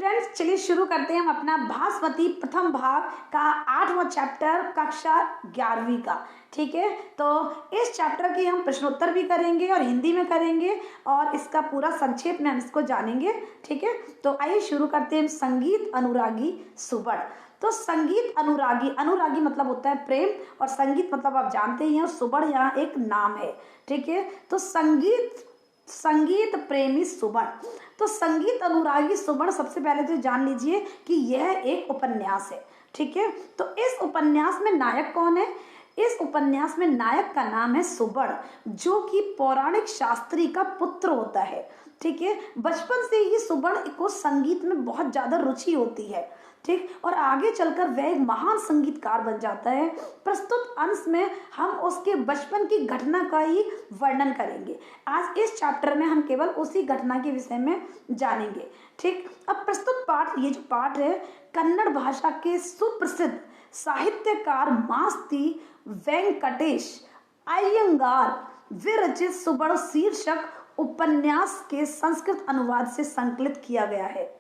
Students, चलिए शुरू करते हैं हम अपना भास्वती प्रथम भाग का 8वां चैप्टर कक्षा 11वीं का। ठीक है, तो इस चैप्टर की हम प्रश्नोत्तर भी करेंगे और हिंदी में करेंगे और इसका पूरा संक्षेप में हम इसको जानेंगे। ठीक है, तो आइए शुरू करते हैं। संगीत अनुरागी सुबड़। तो संगीत अनुरागी, अनुरागी मतलब होता है प्रेम और संगीत मतलब आप जानते ही हैं, सुबड़ यहाँ एक नाम है। ठीक है, तो संगीत प्रेमी सुबड़। तो संगीत अनुरागी सुबड़, सबसे पहले तो जान लीजिए कि यह एक उपन्यास है। ठीक है, तो इस उपन्यास में नायक कौन है? इस उपन्यास में नायक का नाम है सुबड़, जो कि पौराणिक शास्त्री का पुत्र होता है। ठीक है, बचपन से ही सुबड़ को संगीत में बहुत ज्यादा रुचि होती है। ठीक, और आगे चलकर वह एक महान संगीतकार बन जाता है। प्रस्तुत अंश में हम उसके बचपन की घटना का ही वर्णन करेंगे। आज इस चैप्टर में हम केवल उसी घटना के विषय में जानेंगे। ठीक, अब प्रस्तुत पाठ, ये जो पाठ है, कन्नड़ भाषा के सुप्रसिद्ध साहित्यकार मास्ती वेंकटेश अयंगार विरचित सुबड़ शीर्षक उपन्यास के संस्कृत अनुवाद से संकलित किया गया है।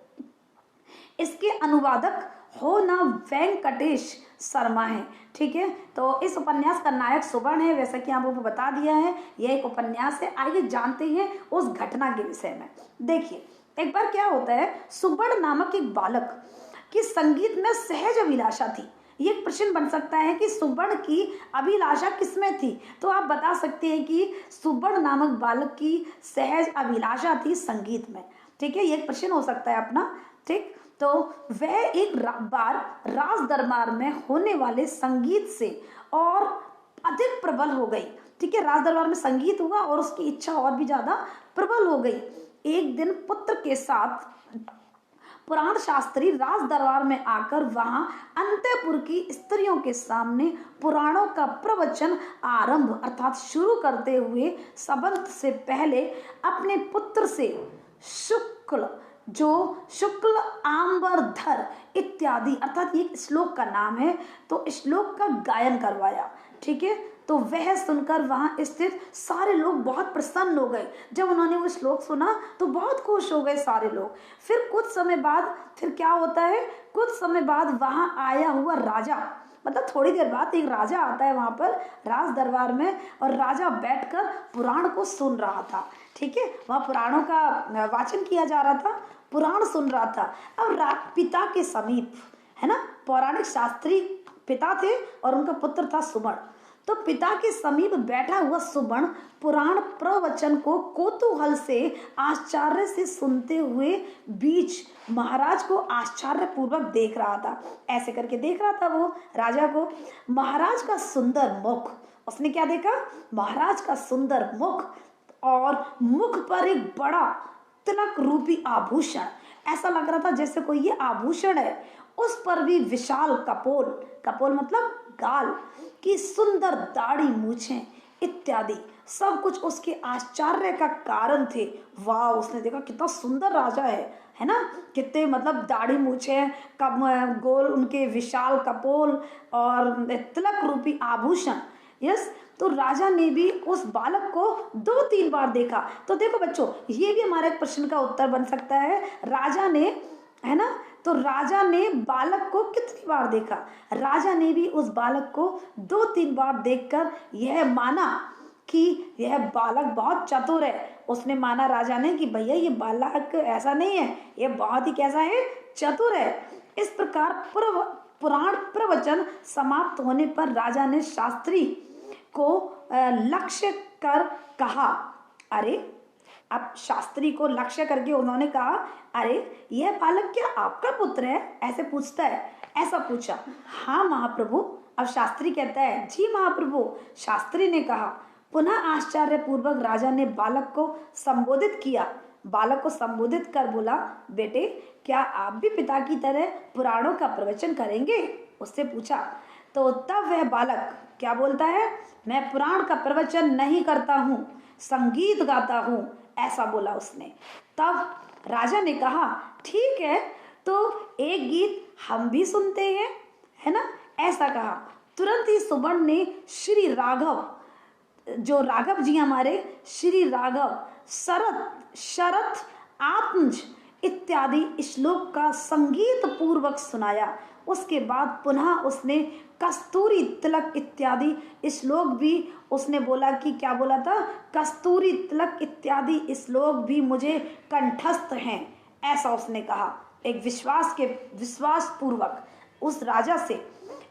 इसके अनुवादक हो ना वेंकटेश शर्मा है। ठीक है, तो इस उपन्यास का नायक सुबड़ है, वैसा कि आपको बता दिया है। यह एक उपन्यास है। आइए जानते हैं उस घटना के विषय में। देखिए, एक बार क्या होता है, सुबड़ नामक एक बालक की संगीत में सहज अभिलाषा थी। ये एक प्रश्न बन सकता है कि सुबड़ की अभिलाषा किसमें थी? तो आप बता सकते हैं कि सुबड़ नामक बालक की सहज अभिलाषा थी संगीत में। ठीक है, ये एक प्रश्न हो सकता है अपना। ठीक, तो वह एक बार राज दरबार में होने वाले संगीत से और अधिक प्रबल हो गई। ठीक है, राज दरबार में संगीत हुआ और उसकी इच्छा और भी ज्यादा प्रबल हो गई। एक दिन पुत्र के साथ पुराण शास्त्री राज दरबार में आकर वहां अंतःपुर की स्त्रियों के सामने पुराणों का प्रवचन आरंभ अर्थात शुरू करते हुए सबंत से पहले अपने पुत्र से शुक्ल आंबरधर इत्यादि अर्थात ये श्लोक का नाम है, तो श्लोक का गायन करवाया। ठीक है, तो वह सुनकर वहां स्थित सारे लोग बहुत प्रसन्न हो गए। जब उन्होंने वो श्लोक सुना तो बहुत खुश हो गए सारे लोग। फिर कुछ समय बाद फिर क्या होता है, कुछ समय बाद वहां आया हुआ राजा, मतलब थोड़ी देर बाद एक राजा आता है वहां पर राज दरबार में, और राजा बैठकर पुराण को सुन रहा था। ठीक है, वहां पुराणों का वाचन किया जा रहा था, पुराण सुन रहा था। अब पिता के समीप, है ना, पौराणिक शास्त्री पिता थे और उनका पुत्र था सुबड़। तो पिता के समीप बैठा हुआ सुबड़ पुराण प्रवचन को कौतूहल से आश्चर्य से सुनते हुए बीच महाराज को आश्चर्य पूर्वक देख रहा था। ऐसे करके देख रहा था वो राजा को। महाराज का सुंदर मुख, उसने क्या देखा? महाराज का सुंदर मुख और मुख पर एक बड़ा तिलक रूपी आभूषण। ऐसा लग रहा था जैसे कोई ये आभूषण है। उस पर भी विशाल कपोल, कपोल मतलब गाल की सुंदर दाढ़ी मूछें इत्यादि सब कुछ उसके आश्चर्य का कारण थे। वाह, उसने देखा कितना सुंदर राजा है ना, कितने मतलब दाढ़ी मूछें, गोल उनके विशाल कपोल और तिलक रूपी आभूषण। यस, तो राजा ने भी उस बालक को 2-3 बार देखा। तो देखो बच्चों, ये भी हमारे एक प्रश्न का उत्तर बन सकता है। राजा ने, है ना, तो राजा ने बालक को कितनी बार देखा? राजा ने भी उस बालक को 2-3 बार देखकर यह माना कि यह बालक बहुत चतुर है। उसने माना राजा ने कि भैया ये बालक ऐसा नहीं है, ये बहुत ही कैसा है, चतुर है। इस प्रकार पुराण प्रवचन समाप्त होने पर राजा ने शास्त्री को लक्ष्य कर कहा, अरे, अब शास्त्री को लक्ष्य करके उन्होंने कहा, अरे यह बालक क्या आपका पुत्र है? ऐसे पूछता है, ऐसा पूछा। हाँ महाप्रभु। अब शास्त्री कहता है, जी महाप्रभु। शास्त्री ने कहा। पुनः आश्चर्य पूर्वक राजा ने बालक को संबोधित किया। बालक को संबोधित कर बोला, बेटे क्या आप भी पिता की तरह पुराणों का प्रवचन करेंगे? उससे पूछा। तो तब वह बालक क्या बोलता है, मैं पुराण का प्रवचन नहीं करता हूँ, संगीत गाता हूँ, ऐसा बोला उसने। तब राजा ने कहा, ठीक है, तो एक गीत हम भी सुनते हैं, है ना, ऐसा कहा। तुरंत ही सुबड़ ने श्री राघव, जो राघव जी हमारे, श्री राघव शरत आत्मज इत्यादि श्लोक का संगीत पूर्वक सुनाया। उसके बाद पुनः उसने कस्तूरी तिलक इत्यादि श्लोक भी उसने बोला कि क्या बोला था, कस्तूरी तिलक इत्यादि श्लोक भी मुझे कंठस्थ हैं, ऐसा उसने कहा एक विश्वास पूर्वक उस राजा से।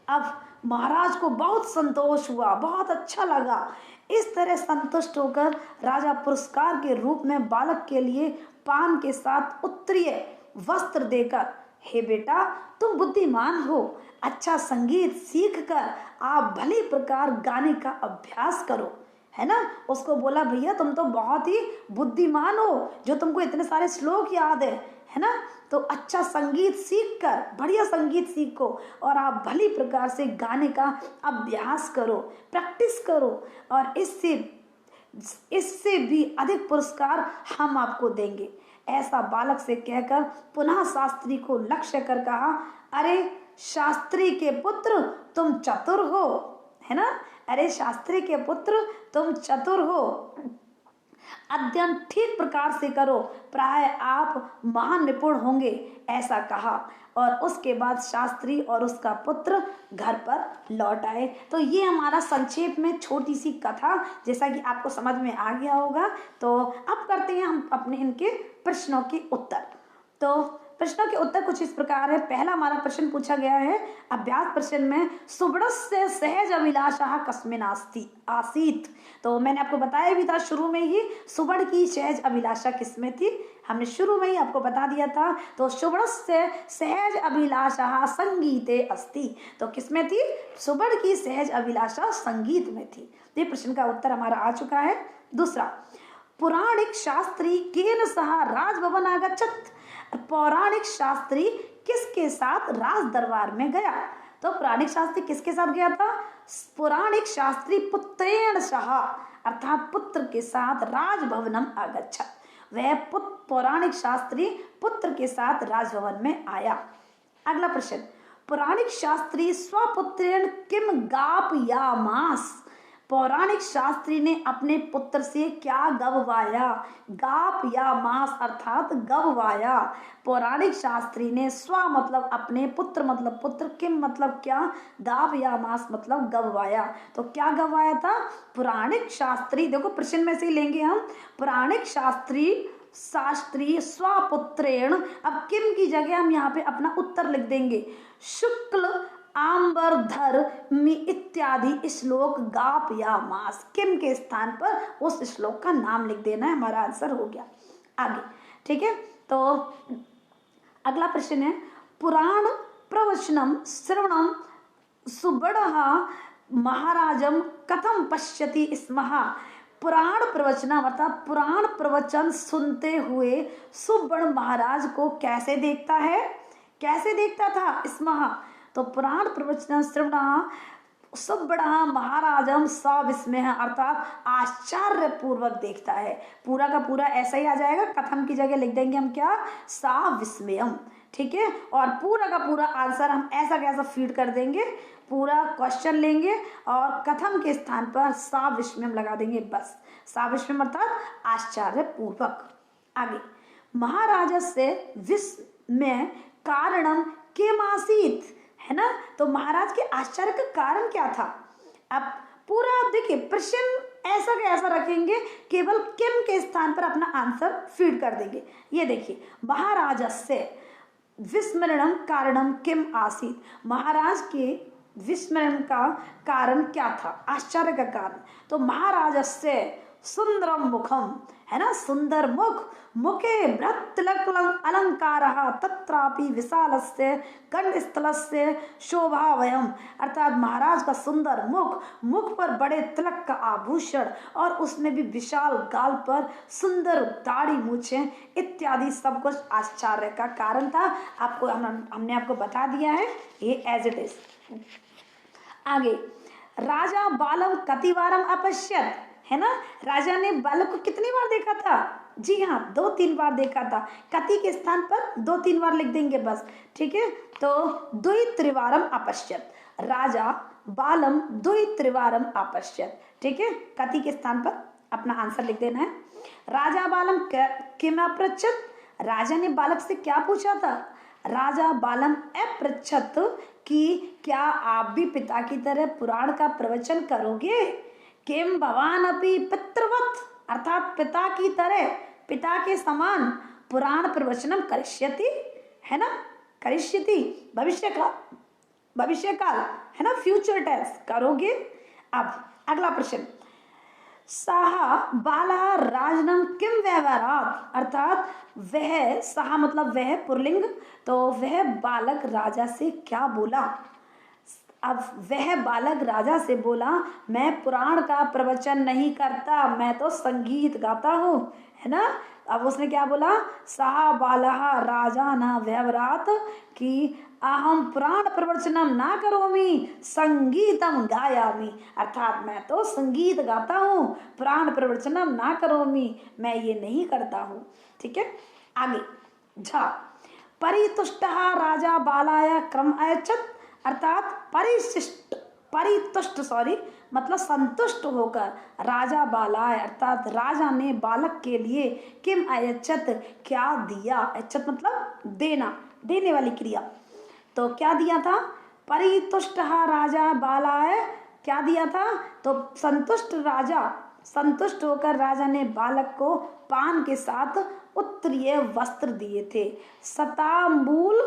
अब महाराज को बहुत संतोष हुआ, बहुत अच्छा लगा। इस तरह संतुष्ट होकर राजा पुरस्कार के रूप में बालक के लिए पान के साथ उत्तरीय वस्त्र देकर, हे बेटा तुम बुद्धिमान हो, अच्छा संगीत सीख कर आप भली प्रकार गाने का अभ्यास करो, है ना। उसको बोला भैया तुम तो बहुत ही बुद्धिमान हो, जो तुमको इतने सारे श्लोक याद है ना, तो अच्छा संगीत सीख कर, बढ़िया संगीत सीखो और आप भली प्रकार से गाने का अभ्यास करो, प्रैक्टिस करो, और इससे भी अधिक पुरस्कार हम आपको देंगे। ऐसा बालक से कहकर पुनः शास्त्री को लक्ष्य कर कहा, अरे शास्त्री के पुत्र तुम चतुर हो, है ना, अरे शास्त्री के पुत्र तुम चतुर हो, अध्ययन ठीक प्रकार से करो, प्राय आप महान निपुण होंगे, ऐसा कहा। और उसके बाद शास्त्री और उसका पुत्र घर पर लौट आए। तो ये हमारा संक्षेप में छोटी सी कथा, जैसा कि आपको समझ में आ गया होगा। तो अब करते हैं हम अपने इनके प्रश्नों के उत्तर। तो प्रश्नों के उत्तर कुछ इस प्रकार है। पहला हमारा प्रश्न पूछा गया है अभ्यास प्रश्न में, सुबड़स्य सहज अभिलाषा कस्मिन् आसीत। तो मैंने आपको बताया भी था शुरू में ही, सुबड़ की सहज अभिलाषा किसमें थी, हमने शुरू में ही आपको बता दिया था। तो सुबड़स्य सहज अभिलाषा संगीते अस्ति, तो किसमें थी, सुबड़ की सहज अभिलाषा संगीत में थी। ये प्रश्न का उत्तर हमारा आ चुका है। दूसरा, पौराणिक शास्त्री केन सह राजभवन आगच्छत्, पौराणिक शास्त्री किसके साथ राज दरबार में गया। तो पौराणिक शास्त्री किसके साथ गया था, पौराणिक शास्त्री पुत्रेण सह, अर्थात पुत्र के साथ राजभवनम आगच्छत्, वह पौराणिक शास्त्री पुत्र के साथ राजभवन में आया। अगला प्रश्न, पौराणिक शास्त्री स्वपुत्रेण किम गापयामास, पौराणिक शास्त्री ने अपने पुत्र से क्या गववाया, गाप या मास अर्थात गववाया। पौराणिक शास्त्री ने स्व मतलब अपने, पुत्र मतलब पुत्र, किम मतलब क्या, गाप या मास मतलब गववाया। तो क्या गववाया था, पौराणिक शास्त्री, देखो प्रश्न में से ही लेंगे हम, पौराणिक शास्त्री स्वपुत्रेण, अब किम की जगह हम यहाँ पे अपना उत्तर लिख देंगे, शुक्ल आंबरधर इत्यादि श्लोक गाप या मास, किम के स्थान पर उस श्लोक का नाम लिख देना है, हमारा आंसर हो गया। आगे ठीक है। तो अगला प्रश्न है, पुराण प्रवचनम श्रवणम सुबड़ः महाराजम कथम पश्यति स्मः, पुराण प्रवचन अर्थात पुराण प्रवचन सुनते हुए सुबड़ महाराज को कैसे देखता है, कैसे देखता था, स्मः, तो पुराण प्रवचन श्रवण सुबड़ा महाराजम सविस्मय अर्थात आश्चर्य पूर्वक देखता है। पूरा का पूरा ऐसा ही आ जाएगा, कथम की जगह लिख देंगे हम क्या, सविस्मयम, ठीक है। और पूरा का पूरा आंसर हम ऐसा कैसा फीड कर देंगे, पूरा क्वेश्चन लेंगे और कथम के स्थान पर सविस्मयम लगा देंगे, बस सविस्मयम अर्थात आश्चर्य पूर्वक। आगे, महाराजा से विस्मय कारणम किमासीत, है ना, तो महाराज के आश्चर्य का कारण क्या था। अब पूरा आप देखिए प्रश्न ऐसा का ऐसा रखेंगे, केवल किम के स्थान पर अपना आंसर फीड कर देंगे। ये देखिए, महाराजस्य विस्मरणम कारणम किम आसीत, महाराज के विस्मरण का कारण क्या था, आश्चर्य का कारण। तो महाराजस्य सुंदरम मुखम, है ना, सुंदर मुख, मुखे बृहत्तिलक अलंकारः तत्रापि विशालस्य कंठस्थलस्य शोभावयम्, अर्थात महाराज का सुंदर मुख, मुख पर बड़े तिलक का आभूषण और उसमें भी विशाल गाल पर सुंदर दाढ़ी मूछें इत्यादि सब कुछ आश्चर्य का कारण था। आपको हमने आपको बता दिया है ये एज इट इज। आगे, राजा बालम कतिवारम अपश्यत, है ना, राजा ने बालक को कितनी बार देखा था, जी हाँ 2-3 बार देखा था। कति के स्थान पर 2-3 बार लिख देंगे बस, ठीक है। तो द्वित्रिवारम अपश्यत, राजा बालम द्वित्रिवारम अपश्यत, ठीक है। कति के स्थान पर अपना आंसर लिख देना है। राजा बालम किम अपृच्छत, राजा ने बालक से क्या पूछा था? राजा बालम अपृच्छत कि क्या आप भी पिता की तरह पुराण का प्रवचन करोगे? किम भवान अपि पितृवत, अर्थात पिता की तरह, पिता के समान पुराण प्रवचनम करिष्यति, है ना, करिष्यति भविष्य काल, है ना, फ्यूचर टेंस करोगे। अब अगला प्रश्न, सहा बाला राजनम किम व्यवहारात, अर्थात वह, सहा मतलब वह पुल्लिंग, तो वह बालक राजा से क्या बोला? अब वह बालक राजा से बोला, मैं पुराण का प्रवचन नहीं करता, मैं तो संगीत गाता हूँ, है ना। अब उसने क्या बोला? सहा बालः राजा न व्यवरात कि अहम पुराण प्रवचनम ना करोमि संगीतम गायामि, अर्थात मैं तो संगीत गाता हूँ, पुराण प्रवचनम ना करोमि, मैं ये नहीं करता हूँ। ठीक है, आगे झा, परितुष्टः राजा बालाय क्रम अयच्छत्, अर्थात परितुष्ट मतलब संतुष्ट होकर राजा बालाय, अर्थात राजा ने बालक के लिए किम अयच्छत क्या दिया, अयच्छत मतलब देना, देने वाली क्रिया, तो क्या दिया था? परितुष्ट राजा बालाय क्या दिया था? तो संतुष्ट होकर राजा ने बालक को पान के साथ उत्तरीय वस्त्र दिए थे, शताम्बूल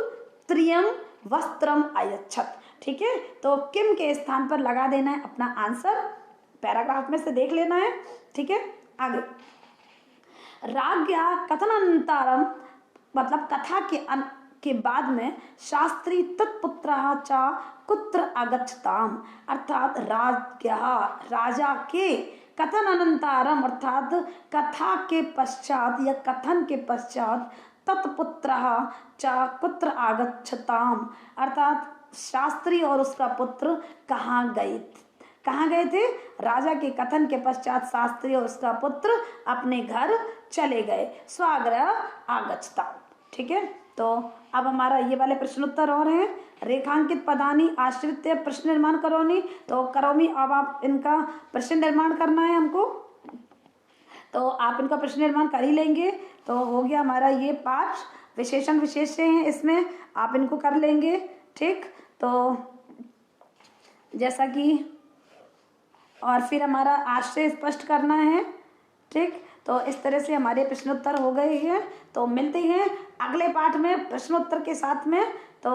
त्रियम वस्त्रम अयच्छत। ठीक है, तो किम के स्थान पर लगा देना है अपना आंसर, पैराग्राफ में से देख लेना है। ठीक है, आगे, राज्ञा कथनानंतरम मतलब कथा के बाद में शास्त्री तत्पुत्रः च कुत्र आगच्छताम, अर्थात राजा के कथन अनंतरम, अर्थात कथा के पश्चात या कथन के पश्चात तत्पुत्रः च कुत्र आगच्छताम, अर्थात शास्त्री और उसका पुत्र कहाँ गए थे? राजा के कथन के पश्चात शास्त्री और उसका पुत्र अपने घर चले गए, स्वाग्रह आगच्छताम। ठीक है, तो अब हमारा ये वाले प्रश्नोत्तर और हैं। रेखांकित पदानी आश्रित प्रश्न निर्माण करोनी, तो करोमी, अब आप इनका प्रश्न निर्माण करना है हमको, तो आप इनका प्रश्न निर्माण कर ही लेंगे। तो हो गया हमारा ये 5 विशेषण विशेष्य हैं, इसमें आप इनको कर लेंगे। ठीक, तो जैसा कि, और फिर हमारा आश्रय स्पष्ट करना है। ठीक, तो इस तरह से हमारे प्रश्नोत्तर हो गए हैं। तो मिलते हैं अगले पाठ में प्रश्नोत्तर के साथ में। तो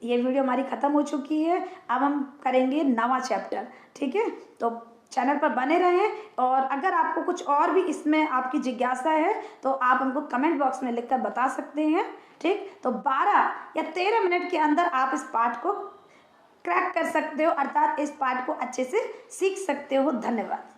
ये वीडियो हमारी खत्म हो चुकी है, अब हम करेंगे 9वां चैप्टर। ठीक है, तो चैनल पर बने रहें, और अगर आपको कुछ और भी इसमें आपकी जिज्ञासा है तो आप हमको कमेंट बॉक्स में लिखकर बता सकते हैं। ठीक, तो 12 या 13 मिनट के अंदर आप इस पाठ को क्रैक कर सकते हो, अर्थात इस पाठ को अच्छे से सीख सकते हो। धन्यवाद।